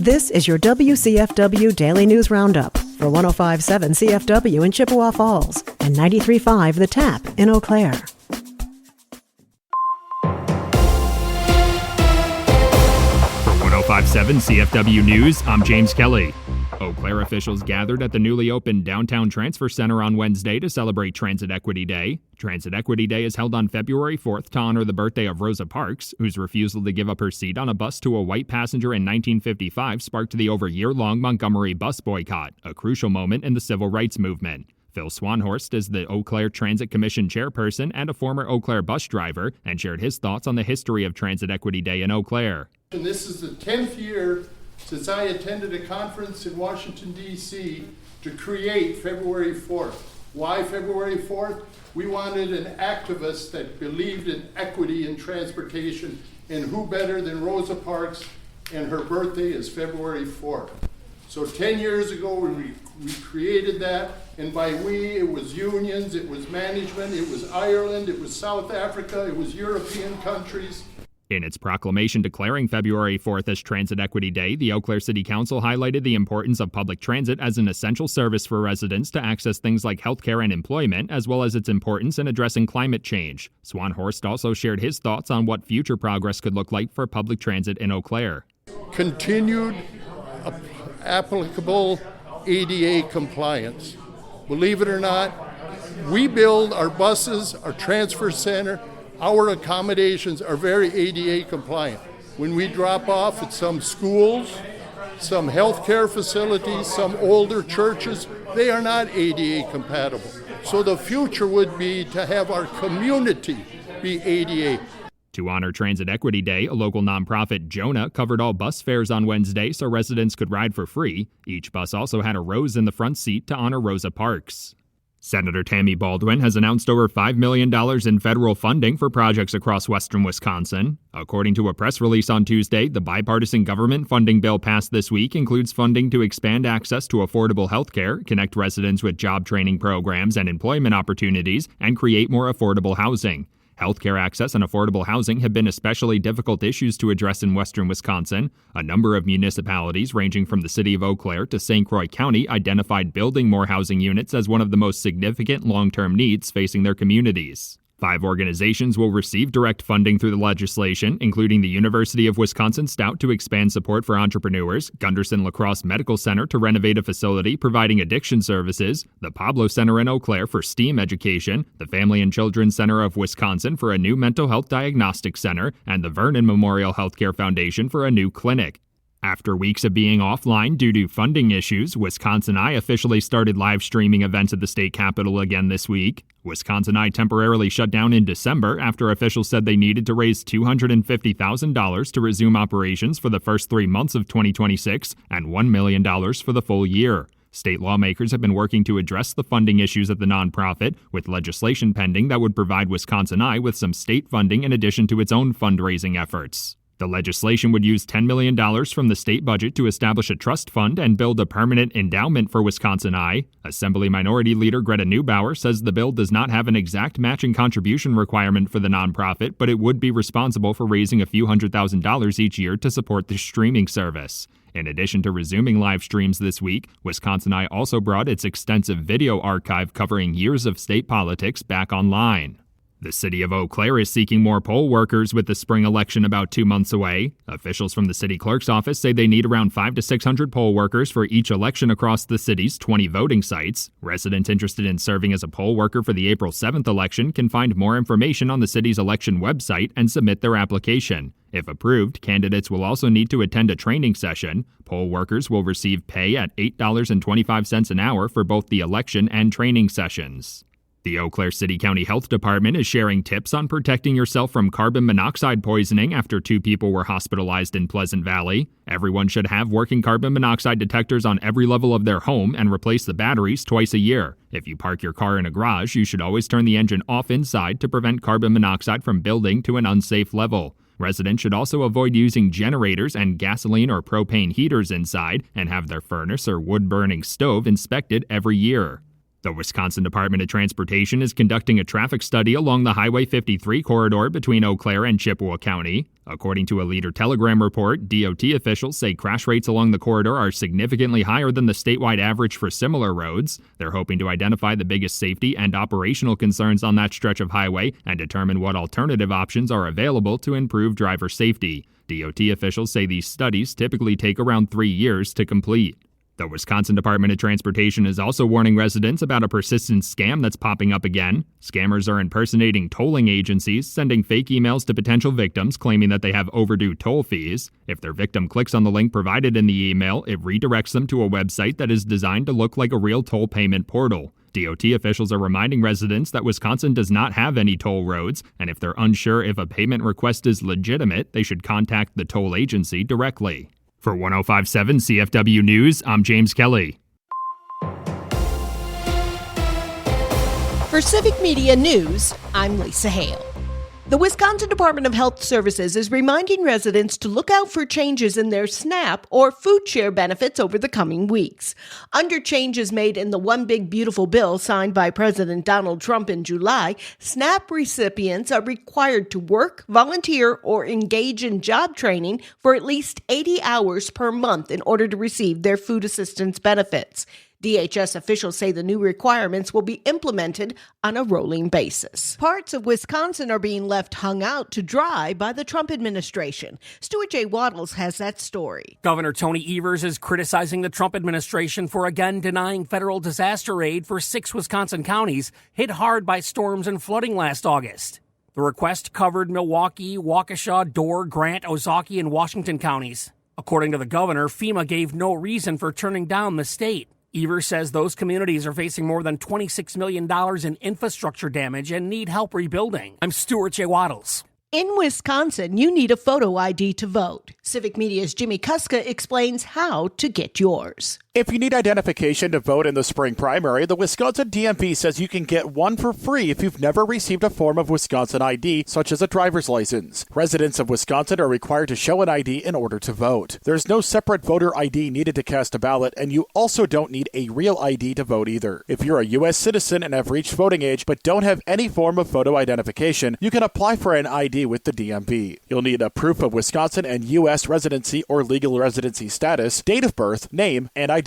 This is your WCFW Daily News Roundup for 105.7 CFW in Chippewa Falls and 93.5 The Tap in Eau Claire. For 105.7 CFW News, I'm James Kelly. Eau Claire officials gathered at the newly opened Downtown Transfer Center on Wednesday to celebrate Transit Equity Day. Transit Equity Day is held on February 4th to honor the birthday of Rosa Parks, whose refusal to give up her seat on a bus to a white passenger in 1955 sparked the over-year-long Montgomery bus boycott, a crucial moment in the civil rights movement. Phil Swanhorst is the Eau Claire Transit Commission chairperson and a former Eau Claire bus driver, and shared his thoughts on the history of Transit Equity Day in Eau Claire. And this is the 10th year since I attended a conference in Washington, D.C. to create February 4th. Why February 4th? We wanted an activist that believed in equity in transportation, and who better than Rosa Parks, and her birthday is February 4th. So 10 years ago, we created that, and by we, it was unions, it was management, it was Ireland, it was South Africa, it was European countries. In its proclamation declaring February 4th as Transit Equity Day, the Eau Claire City Council highlighted the importance of public transit as an essential service for residents to access things like healthcare and employment, as well as its importance in addressing climate change. Swanhorst also shared his thoughts on what future progress could look like for public transit in Eau Claire. Continued applicable ADA compliance. Believe it or not, we build our buses, our transfer center, our accommodations are very ADA compliant. When we drop off at some schools, some healthcare facilities, some older churches, they are not ADA compatible. So the future would be to have our community be ADA. To honor Transit Equity Day, a local nonprofit, Jonah, covered all bus fares on Wednesday so residents could ride for free. Each bus also had a rose in the front seat to honor Rosa Parks. Senator Tammy Baldwin has announced over $5 million in federal funding for projects across western Wisconsin. According to a press release on Tuesday, the bipartisan government funding bill passed this week includes funding to expand access to affordable health care, connect residents with job training programs and employment opportunities, and create more affordable housing. Healthcare access and affordable housing have been especially difficult issues to address in western Wisconsin. A number of municipalities, ranging from the city of Eau Claire to St. Croix County, identified building more housing units as one of the most significant long-term needs facing their communities. 5 organizations will receive direct funding through the legislation, including the University of Wisconsin Stout to expand support for entrepreneurs, Gunderson La Crosse Medical Center to renovate a facility providing addiction services, the Pablo Center in Eau Claire for STEAM education, the Family and Children's Center of Wisconsin for a new mental health diagnostic center, and the Vernon Memorial Healthcare Foundation for a new clinic. After weeks of being offline due to funding issues, Wisconsin Eye officially started live streaming events at the state capitol again this week. Wisconsin Eye temporarily shut down in December after officials said they needed to raise $250,000 to resume operations for the first 3 months of 2026 and $1 million for the full year. State lawmakers have been working to address the funding issues at the nonprofit, with legislation pending that would provide Wisconsin Eye with some state funding in addition to its own fundraising efforts. The legislation would use $10 million from the state budget to establish a trust fund and build a permanent endowment for Wisconsin Eye. Assembly Minority Leader Greta Neubauer says the bill does not have an exact matching contribution requirement for the nonprofit, but it would be responsible for raising a few $100,000 each year to support the streaming service. In addition to resuming live streams this week, Wisconsin Eye also brought its extensive video archive covering years of state politics back online. The city of Eau Claire is seeking more poll workers with the spring election about 2 months away. Officials from the city clerk's office say they need around 500 to 600 poll workers for each election across the city's 20 voting sites. Residents interested in serving as a poll worker for the April 7th election can find more information on the city's election website and submit their application. If approved, candidates will also need to attend a training session. Poll workers will receive pay at $8.25 an hour for both the election and training sessions. The Eau Claire City County Health Department is sharing tips on protecting yourself from carbon monoxide poisoning after 2 people were hospitalized in Pleasant Valley. Everyone should have working carbon monoxide detectors on every level of their home and replace the batteries twice a year. If you park your car in a garage, you should always turn the engine off inside to prevent carbon monoxide from building to an unsafe level. Residents should also avoid using generators and gasoline or propane heaters inside and have their furnace or wood-burning stove inspected every year. The Wisconsin Department of Transportation is conducting a traffic study along the Highway 53 corridor between Eau Claire and Chippewa County. According to a Leader Telegram report, DOT officials say crash rates along the corridor are significantly higher than the statewide average for similar roads. They're hoping to identify the biggest safety and operational concerns on that stretch of highway and determine what alternative options are available to improve driver safety. DOT officials say these studies typically take around 3 years to complete. The Wisconsin Department of Transportation is also warning residents about a persistent scam that's popping up again. Scammers are impersonating tolling agencies, sending fake emails to potential victims claiming that they have overdue toll fees. If their victim clicks on the link provided in the email, it redirects them to a website that is designed to look like a real toll payment portal. DOT officials are reminding residents that Wisconsin does not have any toll roads, and if they're unsure if a payment request is legitimate, they should contact the toll agency directly. For 105.7 CFW News, I'm James Kelly. For Civic Media News, I'm Lisa Hale. The Wisconsin Department of Health Services is reminding residents to look out for changes in their SNAP or food share benefits over the coming weeks. Under changes made in the One Big Beautiful Bill signed by President Donald Trump in July, SNAP recipients are required to work, volunteer, or engage in job training for at least 80 hours per month in order to receive their food assistance benefits. DHS officials say the new requirements will be implemented on a rolling basis. Parts of Wisconsin are being left hung out to dry by the Trump administration. Stuart J. Waddles has that story. Governor Tony Evers is criticizing the Trump administration for again denying federal disaster aid for 6 Wisconsin counties hit hard by storms and flooding last August. The request covered Milwaukee, Waukesha, Door, Grant, Ozaukee, and Washington counties. According to the governor, FEMA gave no reason for turning down the state. Evers says those communities are facing more than $26 million in infrastructure damage and need help rebuilding. I'm Stuart J. Waddles. In Wisconsin, you need a photo ID to vote. Civic Media's Jimmy Kuska explains how to get yours. If you need identification to vote in the spring primary, the Wisconsin DMV says you can get one for free if you've never received a form of Wisconsin ID, such as a driver's license. Residents of Wisconsin are required to show an ID in order to vote. There's no separate voter ID needed to cast a ballot, and you also don't need a real ID to vote either. If you're a U.S. citizen and have reached voting age but don't have any form of photo identification, you can apply for an ID with the DMV. You'll need a proof of Wisconsin and U.S. residency or legal residency status, date of birth, name, and identity.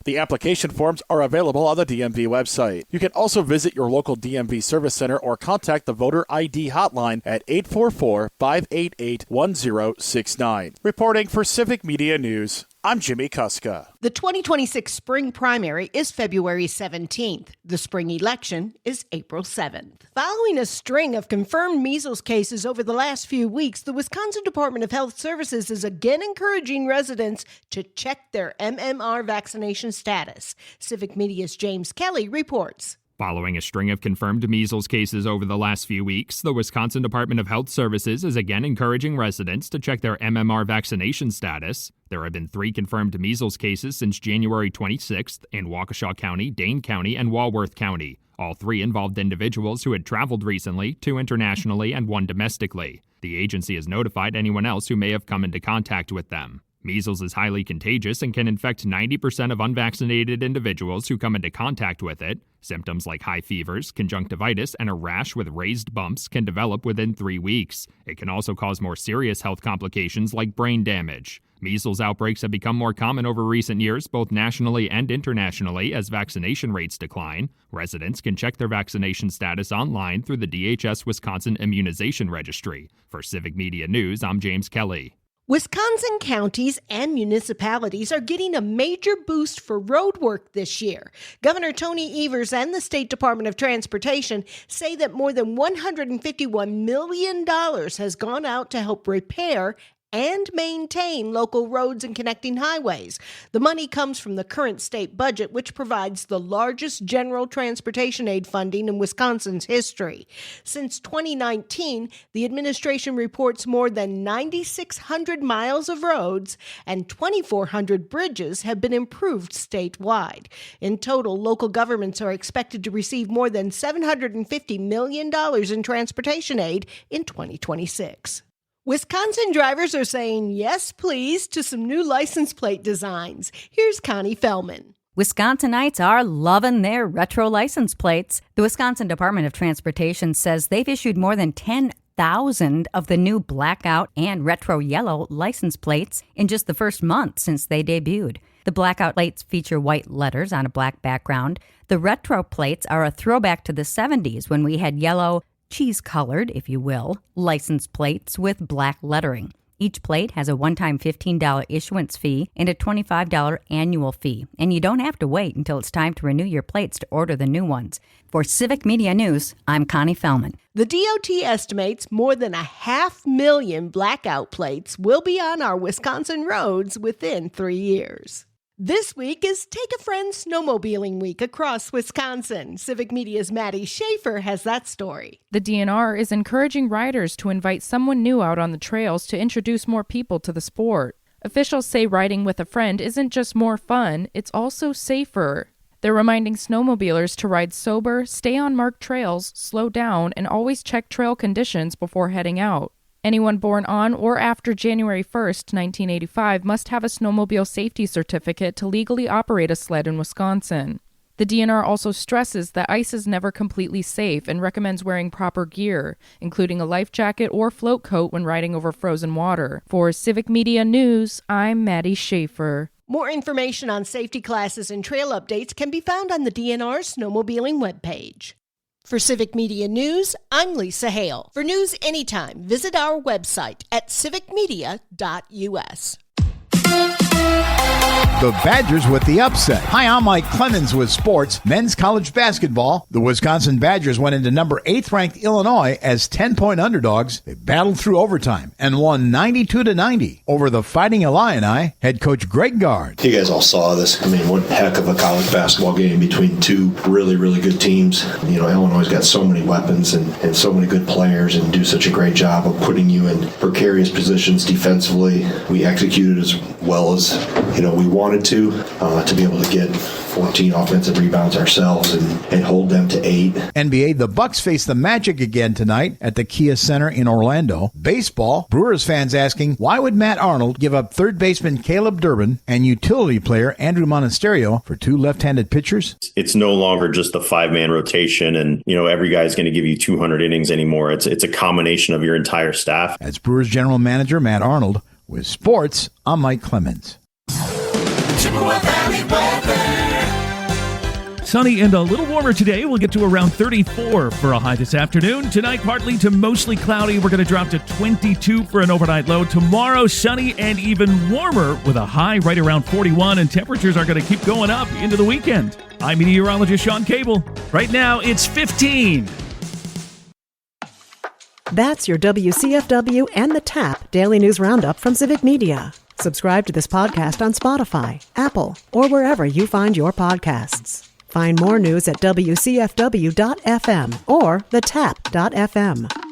The application forms are available on the DMV website. You can also visit your local DMV service center or contact the voter ID hotline at 844-588-1069. Reporting for Civic Media News, I'm Jimmy Kuska. The 2026 spring primary is February 17th. The spring election is April 7th. Following a string of confirmed measles cases over the last few weeks, the Wisconsin Department of Health Services is again encouraging residents to check their MMR vaccination status. Civic Media's James Kelly reports. Following a string of confirmed measles cases over the last few weeks, the Wisconsin Department of Health Services is again encouraging residents to check their MMR vaccination status. There have been 3 confirmed measles cases since January 26th in Waukesha County, Dane County, and Walworth County. All 3 involved individuals who had traveled recently, 2 internationally and 1 domestically. The agency has notified anyone else who may have come into contact with them. Measles is highly contagious and can infect 90% of unvaccinated individuals who come into contact with it. Symptoms like high fevers, conjunctivitis, and a rash with raised bumps can develop within 3 weeks. It can also cause more serious health complications like brain damage. Measles outbreaks have become more common over recent years, both nationally and internationally, as vaccination rates decline. Residents can check their vaccination status online through the DHS Wisconsin Immunization Registry. For Civic Media News, I'm James Kelly. Wisconsin counties and municipalities are getting a major boost for road work this year. Governor Tony Evers and the State Department of Transportation say that more than $151 million has gone out to help repair and maintain local roads and connecting highways. The money comes from the current state budget, which provides the largest general transportation aid funding in Wisconsin's history. Since 2019, the administration reports more than 9,600 miles of roads and 2,400 bridges have been improved statewide. In total, local governments are expected to receive more than $750 million in transportation aid in 2026. Wisconsin drivers are saying yes, please, to some new license plate designs. Here's Connie Fellman. Wisconsinites are loving their retro license plates. The Wisconsin Department of Transportation says they've issued more than 10,000 of the new blackout and retro yellow license plates in just the first month since they debuted. The blackout plates feature white letters on a black background. The retro plates are a throwback to the 70s when we had yellow, cheese-colored, if you will, license plates with black lettering. Each plate has a one-time $15 issuance fee and a $25 annual fee, and you don't have to wait until it's time to renew your plates to order the new ones. For Civic Media News, I'm Connie Fellman. The DOT estimates more than 500,000 blackout plates will be on our Wisconsin roads within 3 years. This week is Take a Friend Snowmobiling Week across Wisconsin. Civic Media's Maddie Schaefer has that story. The DNR is encouraging riders to invite someone new out on the trails to introduce more people to the sport. Officials say riding with a friend isn't just more fun, it's also safer. They're reminding snowmobilers to ride sober, stay on marked trails, slow down, and always check trail conditions before heading out. Anyone born on or after January 1st, 1985 must have a snowmobile safety certificate to legally operate a sled in Wisconsin. The DNR also stresses that ice is never completely safe and recommends wearing proper gear, including a life jacket or float coat when riding over frozen water. For Civic Media News, I'm Maddie Schaefer. More information on safety classes and trail updates can be found on the DNR snowmobiling webpage. For Civic Media News, I'm Lisa Hale. For news anytime, visit our website at civicmedia.us. The Badgers with the upset. Hi, I'm Mike Clemens with sports. Men's college basketball. The Wisconsin Badgers went into number 8th ranked Illinois as 10-point underdogs. They battled through overtime and won 92-90 over the Fighting Illini. Head coach Greg Gard. You guys all saw this. I mean, what heck of a college basketball game between two really, really good teams. You know, Illinois got so many weapons and so many good players and do such a great job of putting you in precarious positions defensively. We executed as well as, we wanted to be able to get 14 offensive rebounds ourselves and hold them to 8. NBA, the Bucks face the Magic again tonight at the Kia Center in Orlando. Baseball, Brewers fans asking, why would Matt Arnold give up third baseman Caleb Durbin and utility player Andrew Monasterio for two left-handed pitchers? It's no longer just a 5-man rotation and, every guy's going to give you 200 innings anymore. It's a combination of your entire staff. As Brewers general manager Matt Arnold. With sports, I'm Mike Clemens. Sunny and a little warmer today. We'll get to around 34 for a high this afternoon. Tonight, partly to mostly cloudy. We're going to drop to 22 for an overnight low. Tomorrow, sunny and even warmer with a high right around 41, and temperatures are going to keep going up into the weekend. I'm meteorologist Sean Cable. Right now, it's 15. That's your WCFW and the TAP Daily News Roundup from Civic Media. Subscribe to this podcast on Spotify, Apple, or wherever you find your podcasts. Find more news at WCFW.FM or thetap.fm.